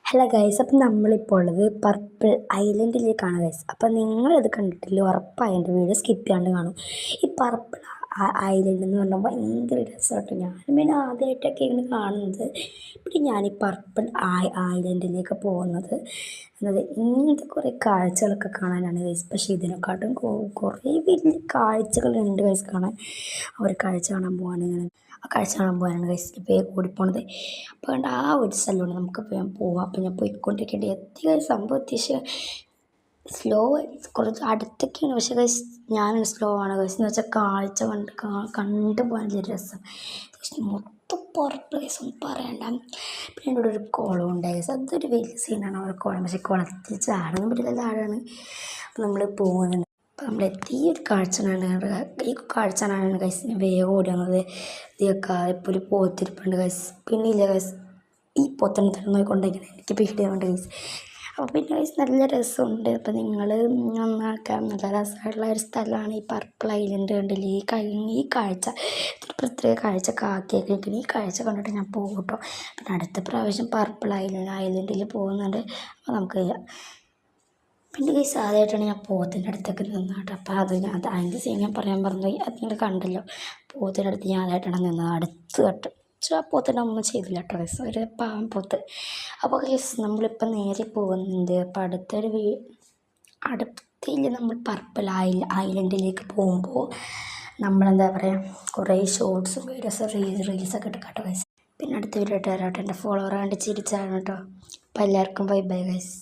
Hello guys, അപ്പം നമ്മളിപ്പോൾ ഉള്ളത് പർപ്പിൾ ഐലൻഡിലേക്കാണ് ഗൈസ്. അപ്പം നിങ്ങളിത് കണ്ടിട്ടില്ല, ഉറപ്പായും എൻ്റെ വീഡിയോ സ്കിപ്പ് ചെയ്യാണ്ട് കാണും. ഈ പർപ്പിൾ ഐലൻഡ് എന്ന് പറഞ്ഞാൽ ഭയങ്കര രസമായിട്ട് ഞാനും പിന്നെ ആദ്യമായിട്ടൊക്കെയാണ് കാണുന്നത്. പിന്നെ ഞാൻ ഈ പർപ്പിൾ ഐലൻഡിലേക്ക് പോകുന്നത് ഇങ്ങനത്തെ കുറേ കാഴ്ചകളൊക്കെ കാണാനാണ് ഗൈസ്. പക്ഷേ ഇതിനെക്കാട്ടും കുറേ വലിയ കാഴ്ചകളുണ്ട് ഗൈസ് കാണാൻ. ഒരു കാഴ്ച കാണാൻ പോകാനിങ്ങനെ ആ കാഴ്ച കാണാൻ പോകാനാണ് ഗൈസ് ഇപ്പോൾ ഓടിപ്പോണത്. അപ്പോൾ കണ്ട ആ ഒരു സ്ഥലമാണ് നമുക്ക് പോവാം. അപ്പം ഞാൻ പോയിക്കൊണ്ടിരിക്കേണ്ടത് എത്തിയ സംഭവം അത്യാവശ്യം സ്ലോ കുറച്ച് അടുത്തൊക്കെയാണ്. പക്ഷേ ഗൈസ് ഞാനൊരു സ്ലോ ആണ് ഗൈസ്. എന്ന് വെച്ചാൽ കാഴ്ച കണ്ടു പോകാനുള്ള രസം മൊത്തം പുറത്ത് ഗൈസ് ഒന്നും പറയണ്ട. പിന്നെ എൻ്റെ കൂടെ ഒരു കുളം ഉണ്ടായി ഗൈസ്. അതൊരു വലിയ സീനാണ് ഒരു കുളം. പക്ഷേ കുളത്തിൽ ചാടാൻ പറ്റില്ല, താഴെയാണ്. അപ്പം നമ്മൾ പോകുന്നുണ്ട്. അപ്പം നമ്മൾ എത്തി ഒരു കാഴ്ചയാണ്. ഈ കാഴ്ചയാണ് ഗൈസ് വേഗം ഓടുന്നത്. ഇതൊക്കെ ഇപ്പോൾ ഒരു പോത്തിരിപ്പുണ്ട് ഗൈസ്. പിന്നെ ഇല്ല ഗൈസ്, ഈ പോത്തിനെ തന്നെ നോക്കിക്കൊണ്ടിരിക്കുന്നത് എനിക്ക് പേടിയാവുന്നുണ്ട് ഗൈസ്. അപ്പോൾ പിന്നെ ഗൈസ് നല്ല രസമുണ്ട്. അപ്പോൾ നിങ്ങൾ നന്നാക്കാൻ നല്ല രസമുള്ള ഒരു സ്ഥലമാണ് ഈ പർപ്പിൾ ഐലൻഡ്. കണ്ടില്ലേ ഈ കാഴ്ച, ഒരു പ്രത്യേക കാഴ്ച കാക്കിയൊക്കെ ഈ കാഴ്ച കണ്ടിട്ട് ഞാൻ പോകും കേട്ടോ. പിന്നെ അടുത്ത പ്രാവശ്യം പർപ്പിൾ ഐലൻഡിൽ പോകുന്നുണ്ട്. അപ്പോൾ നമുക്ക് പിന്നെ ഗൈസ് ആദ്യമായിട്ടാണ് ഞാൻ പോത്തിൻ്റെ അടുത്തൊക്കെ നിന്നത്. അപ്പോൾ അതിൻ്റെ സീൻ ഞാൻ പറയാൻ പറഞ്ഞു. അത് നിങ്ങൾ കണ്ടല്ലോ, പോത്തിൻ്റെ അടുത്ത് ഞാൻ ആദ്യമായിട്ടാണ് നിന്നത് അടുത്ത് കേട്ടോ. ആ പോത്തിൻ്റെ ഒന്നും ചെയ്തില്ല കേട്ടോ ഗൈസ്, ഒരു പാവം പോത്ത്. അപ്പോൾ ഗൈസ് നമ്മളിപ്പോൾ നേരെ പോകുന്നുണ്ട്. അപ്പോൾ അടുത്തില്ല നമ്മൾ പർപ്പിൾ ഐലൻഡിലേക്ക് പോകുമ്പോൾ നമ്മളെന്താ പറയുക, കുറേ ഷോർട്സും വീഡിയോസും റീൽസൊക്കെ ഇട്ട് കേട്ടോ ഗൈസ്. പിന്നെ അടുത്ത വീഡിയോ ഇട്ട് തരാം കേട്ടോ. എൻ്റെ ഫോളോവർ കണ്ട് ചിരിച്ചാണ് കേട്ടോ. അപ്പോൾ എല്ലാവർക്കും ബൈ ബൈ ഗൈസ്.